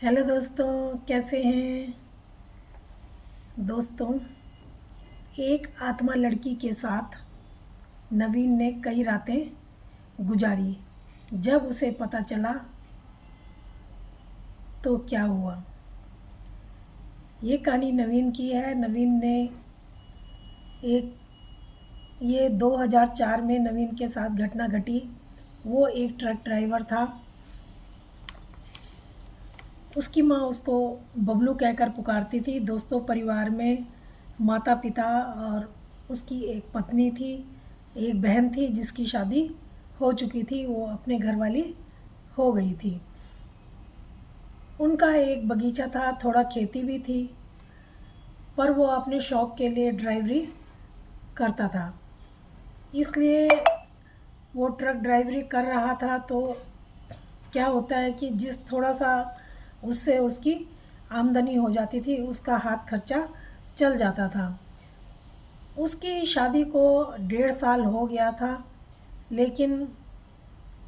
Hello दोस्तों, कैसे हैं दोस्तों। एक आत्मा लड़की के साथ नवीन ने कई रातें गुजारी। जब उसे पता चला तो क्या हुआ। ये कहानी नवीन की है। नवीन ने एक ये 2004 में नवीन के साथ घटना घटी। वो एक ट्रक ड्राइवर था। उसकी माँ उसको बबलू कहकर पुकारती थी। दोस्तों, परिवार में माता पिता और उसकी एक पत्नी थी, एक बहन थी जिसकी शादी हो चुकी थी, वो अपने घर वाली हो गई थी। उनका एक बगीचा था, थोड़ा खेती भी थी, पर वो अपने शौक़ के लिए ड्राइवरी करता था। इसलिए वो ट्रक ड्राइवरी कर रहा था तो क्या होता है कि जिस थोड़ा सा उससे उसकी आमदनी हो जाती थी, उसका हाथ खर्चा चल जाता था। उसकी शादी को 1.5 साल हो गया था, लेकिन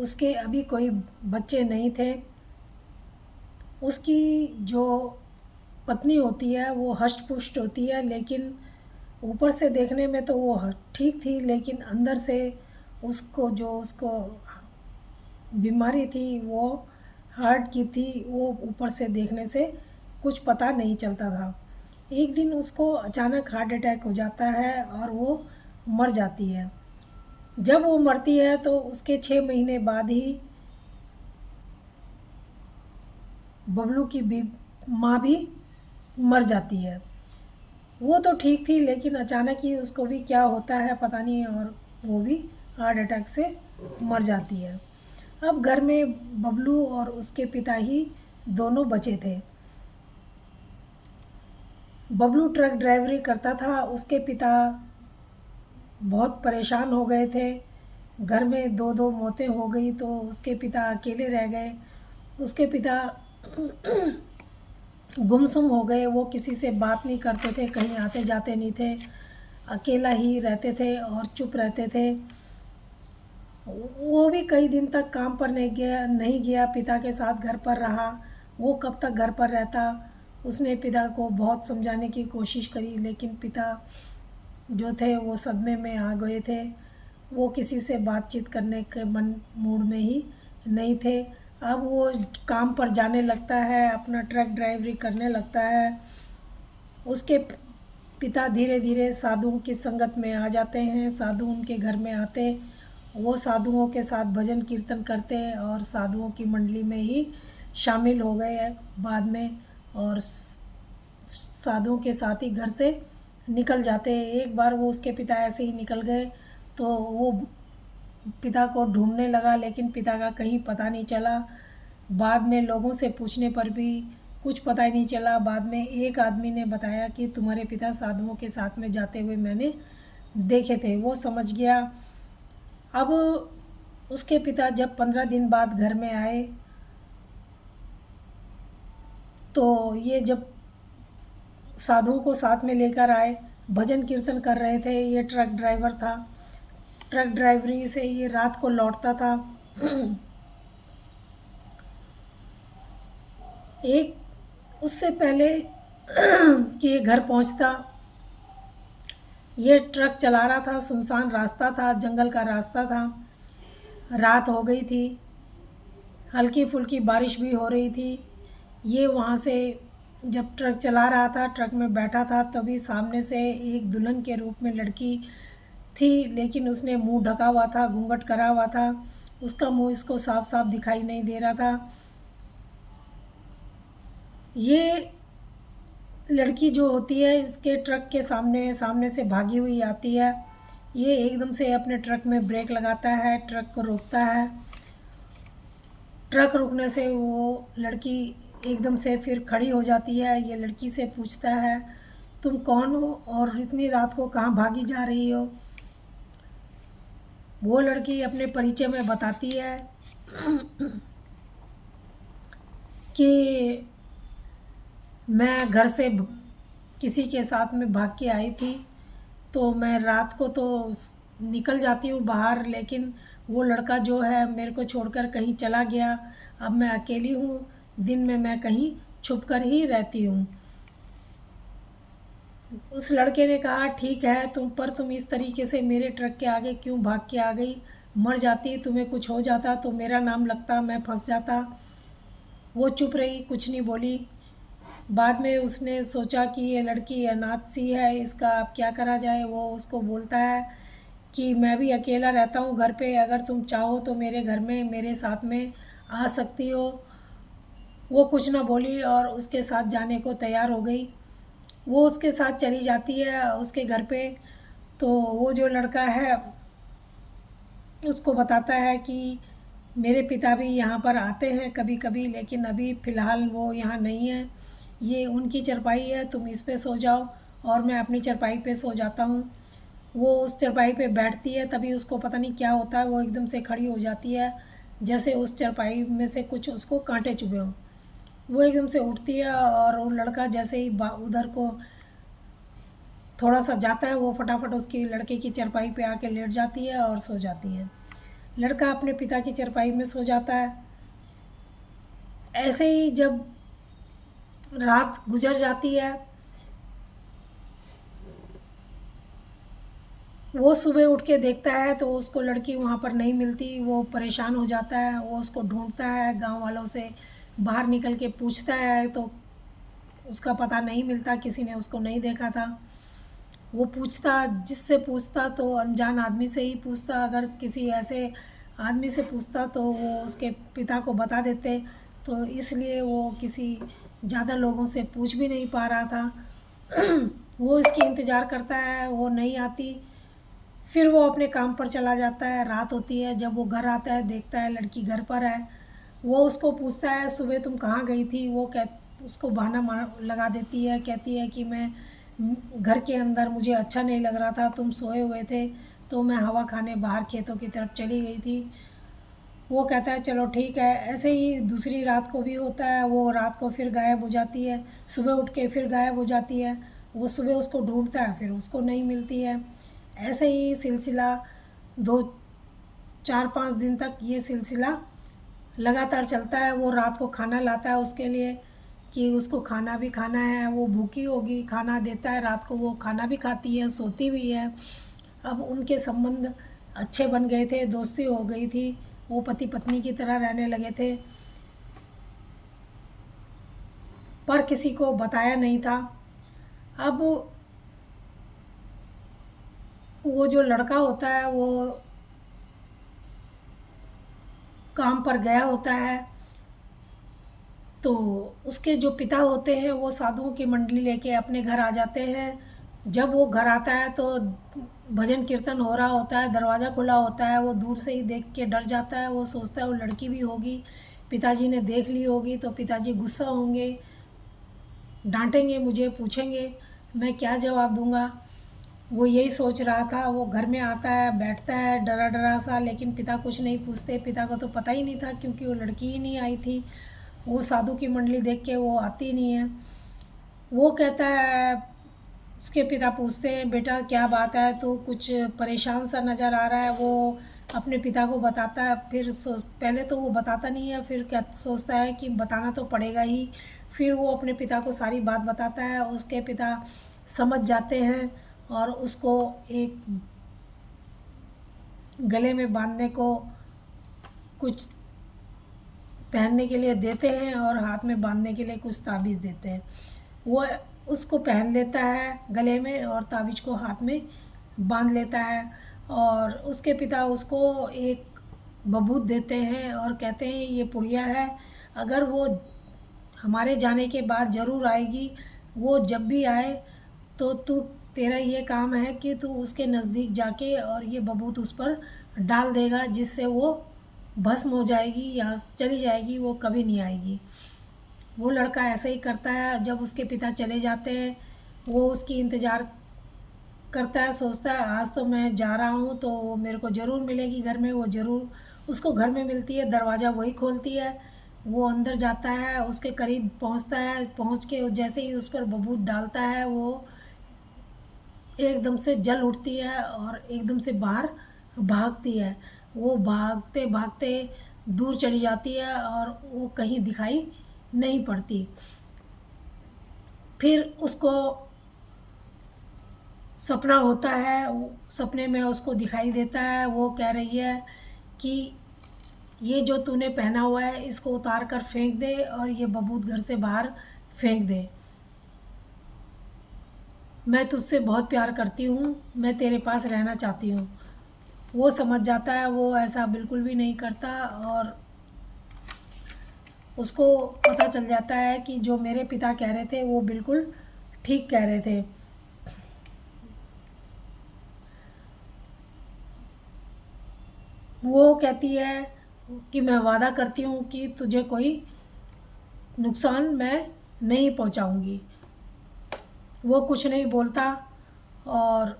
उसके अभी कोई बच्चे नहीं थे। उसकी जो पत्नी होती है वो हष्ट पुष्ट होती है, लेकिन ऊपर से देखने में तो वो ठीक थी, लेकिन अंदर से उसको बीमारी थी, वो हार्ट की थी। वो ऊपर से देखने से कुछ पता नहीं चलता था। एक दिन उसको अचानक हार्ट अटैक हो जाता है और वो मर जाती है। जब वो मरती है तो उसके 6 महीने बाद ही बबलू की भी माँ भी मर जाती है। वो तो ठीक थी, लेकिन अचानक ही उसको भी क्या होता है पता नहीं, और वो भी हार्ट अटैक से मर जाती है। अब घर में बबलू और उसके पिता ही दोनों बचे थे। बबलू ट्रक ड्राइवरी करता था। उसके पिता बहुत परेशान हो गए थे। घर में दो दो मौतें हो गई तो उसके पिता अकेले रह गए। उसके पिता गुमसुम हो गए। वो किसी से बात नहीं करते थे, कहीं आते जाते नहीं थे, अकेला ही रहते थे और चुप रहते थे। वो भी कई दिन तक काम पर नहीं गया, पिता के साथ घर पर रहा। वो कब तक घर पर रहता। उसने पिता को बहुत समझाने की कोशिश करी, लेकिन पिता जो थे वो सदमे में आ गए थे। वो किसी से बातचीत करने के मूड में ही नहीं थे। अब वो काम पर जाने लगता है, अपना ट्रक ड्राइवरी करने लगता है। उसके पिता धीरे धीरे साधुओं की संगत में आ जाते हैं। साधु उनके घर में आते, वो साधुओं के साथ भजन कीर्तन करते और साधुओं की मंडली में ही शामिल हो गए बाद में, और साधुओं के साथ ही घर से निकल जाते। एक बार वो उसके पिता ऐसे ही निकल गए तो वो पिता को ढूंढने लगा, लेकिन पिता का कहीं पता नहीं चला। बाद में लोगों से पूछने पर भी कुछ पता ही नहीं चला। बाद में एक आदमी ने बताया कि तुम्हारे पिता साधुओं के साथ में जाते हुए मैंने देखे थे। वो समझ गया। अब उसके पिता जब 15 दिन बाद घर में आए तो ये जब साधुओं को साथ में लेकर आए, भजन कीर्तन कर रहे थे। ये ट्रक ड्राइवर था। ट्रक ड्राइवरी से ये रात को लौटता था। एक उससे पहले कि ये घर पहुंचता, ये ट्रक चला रहा था। सुनसान रास्ता था, जंगल का रास्ता था। रात हो गई थी, हल्की फुल्की बारिश भी हो रही थी। ये वहाँ से जब ट्रक चला रहा था, ट्रक में बैठा था, तभी सामने से एक दुल्हन के रूप में लड़की थी, लेकिन उसने मुंह ढका हुआ था, घूंघट करा हुआ था। उसका मुंह इसको साफ साफ दिखाई नहीं दे रहा था। ये लड़की जो होती है इसके ट्रक के सामने सामने से भागी हुई आती है। ये एकदम से अपने ट्रक में ब्रेक लगाता है, ट्रक को रोकता है। ट्रक रुकने से वो लड़की एकदम से फिर खड़ी हो जाती है। ये लड़की से पूछता है, तुम कौन हो और इतनी रात को कहाँ भागी जा रही हो। वो लड़की अपने परिचय में बताती है कि मैं घर से किसी के साथ में भाग के आई थी, तो मैं रात को तो निकल जाती हूँ बाहर, लेकिन वो लड़का जो है मेरे को छोड़कर कहीं चला गया। अब मैं अकेली हूँ, दिन में मैं कहीं छुप कर ही रहती हूँ। उस लड़के ने कहा, ठीक है, तुम इस तरीके से मेरे ट्रक के आगे क्यों भाग के आ गई? मर जाती, तुम्हें कुछ हो जाता तो मेरा नाम लगता, मैं फंस जाता। वो चुप रही, कुछ नहीं बोली। बाद में उसने सोचा कि ये लड़की अनाथ सी है, इसका अब क्या करा जाए। वो उसको बोलता है कि मैं भी अकेला रहता हूँ घर पे, अगर तुम चाहो तो मेरे घर में मेरे साथ में आ सकती हो। वो कुछ ना बोली और उसके साथ जाने को तैयार हो गई। वो उसके साथ चली जाती है उसके घर पे। तो वो जो लड़का है उसको बताता है कि मेरे पिता भी यहाँ पर आते हैं कभी कभी, लेकिन अभी फ़िलहाल वो यहाँ नहीं है। ये उनकी चारपाई है, तुम इस पे सो जाओ और मैं अपनी चारपाई पे सो जाता हूँ। वो उस चारपाई पे बैठती है, तभी उसको पता नहीं क्या होता है, वो एकदम से खड़ी हो जाती है, जैसे उस चारपाई में से कुछ उसको कांटे चुभे हों। वो एकदम से उठती है और वो लड़का जैसे ही उधर को थोड़ा सा जाता है, वो फटाफट उसकी लड़के की चारपाई पे आके लेट जाती है और सो जाती है। लड़का अपने पिता की चारपाई में सो जाता है। ऐसे ही जब रात गुजर जाती है, वो सुबह उठ के देखता है तो उसको लड़की वहाँ पर नहीं मिलती। वो परेशान हो जाता है, वो उसको ढूंढता है, गांव वालों से बाहर निकल के पूछता है तो उसका पता नहीं मिलता, किसी ने उसको नहीं देखा था। वो पूछता, जिससे पूछता तो अनजान आदमी से ही पूछता, अगर किसी ऐसे आदमी से पूछता तो वो उसके पिता को बता देते, तो इसलिए वो किसी ज़्यादा लोगों से पूछ भी नहीं पा रहा था। वो इसकी इंतज़ार करता है, वो नहीं आती। फिर वो अपने काम पर चला जाता है। रात होती है, जब वो घर आता है देखता है लड़की घर पर है। वो उसको पूछता है, सुबह तुम कहाँ गई थी? वो उसको बहाना मार लगा देती है, कहती है कि मैं घर के अंदर मुझे अच्छा नहीं लग रहा था, तुम सोए हुए थे तो मैं हवा खाने बाहर खेतों की तरफ चली गई थी। वो कहता है चलो ठीक है। ऐसे ही दूसरी रात को भी होता है, वो रात को फिर गायब हो जाती है, सुबह उठ के फिर गायब हो जाती है। वो सुबह उसको ढूंढता है, फिर उसको नहीं मिलती है। ऐसे ही सिलसिला 2 4 5 दिन तक ये सिलसिला लगातार चलता है। वो रात को खाना लाता है उसके लिए कि उसको खाना भी खाना है, वो भूखी होगी, खाना देता है रात को, वो खाना भी खाती है, सोती भी है। अब उनके संबंध अच्छे बन गए थे, दोस्ती हो गई थी, वो पति पत्नी की तरह रहने लगे थे, पर किसी को बताया नहीं था। अब वो जो लड़का होता है वो काम पर गया होता है, तो उसके जो पिता होते हैं वो साधुओं की मंडली लेके अपने घर आ जाते हैं। जब वो घर आता है तो भजन कीर्तन हो रहा होता है, दरवाज़ा खुला होता है। वो दूर से ही देख के डर जाता है, वो सोचता है वो लड़की भी होगी, पिताजी ने देख ली होगी तो पिताजी गुस्सा होंगे, डांटेंगे मुझे, पूछेंगे मैं क्या जवाब दूंगा। वो यही सोच रहा था। वो घर में आता है, बैठता है डरा डरा सा, लेकिन पिता कुछ नहीं पूछते। पिता को तो पता ही नहीं था, क्योंकि वो लड़की ही नहीं आई थी। वो साधु की मंडली देख के वो आती नहीं है। वो कहता है, उसके पिता पूछते हैं बेटा क्या बात है, तो कुछ परेशान सा नज़र आ रहा है। वो अपने पिता को बताता है, फिर पहले तो वो बताता नहीं है, फिर क्या सोचता है कि बताना तो पड़ेगा ही। फिर वो अपने पिता को सारी बात बताता है। उसके पिता समझ जाते हैं और उसको एक गले में बांधने को कुछ पहनने के लिए देते हैं और हाथ में बांधने के लिए कुछ ताबीज़ देते हैं। वो उसको पहन लेता है गले में और ताबीज़ को हाथ में बांध लेता है। और उसके पिता उसको एक बबूत देते हैं और कहते हैं ये पुड़िया है, अगर वो हमारे जाने के बाद ज़रूर आएगी, वो जब भी आए तो तेरा ये काम है कि तू उसके नज़दीक जाके और ये बबूत उस पर डाल देगा, जिससे वो भस्म हो जाएगी, यहाँ चली जाएगी, वो कभी नहीं आएगी। वो लड़का ऐसे ही करता है। जब उसके पिता चले जाते हैं, वो उसकी इंतज़ार करता है, सोचता है आज तो मैं जा रहा हूँ तो वो मेरे को ज़रूर मिलेगी घर में। वो ज़रूर उसको घर में मिलती है, दरवाज़ा वही खोलती है। वो अंदर जाता है, उसके करीब पहुँचता है, पहुँच के जैसे ही उस पर बबूत डालता है, वो एकदम से जल उठती है और एकदम से बाहर भागती है। वो भागते भागते दूर चली जाती है और वो कहीं दिखाई नहीं पड़ती। फिर उसको सपना होता है, सपने में उसको दिखाई देता है, वो कह रही है कि ये जो तूने पहना हुआ है इसको उतार कर फेंक दे और ये बबूत घर से बाहर फेंक दे। मैं तुझसे बहुत प्यार करती हूँ, मैं तेरे पास रहना चाहती हूँ। वो समझ जाता है, वो ऐसा बिल्कुल भी नहीं करता और उसको पता चल जाता है कि जो मेरे पिता कह रहे थे वो बिल्कुल ठीक कह रहे थे। वो कहती है कि मैं वादा करती हूँ कि तुझे कोई नुकसान मैं नहीं पहुँचाऊँगी। वो कुछ नहीं बोलता और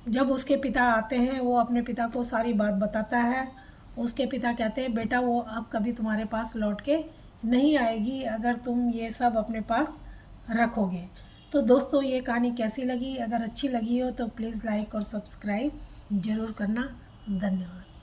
जब उसके पिता आते हैं वो अपने पिता को सारी बात बताता है। उसके पिता कहते हैं बेटा वो अब कभी तुम्हारे पास लौट के नहीं आएगी अगर तुम ये सब अपने पास रखोगे। तो दोस्तों ये कहानी कैसी लगी? अगर अच्छी लगी हो तो प्लीज़ लाइक और सब्सक्राइब ज़रूर करना। धन्यवाद।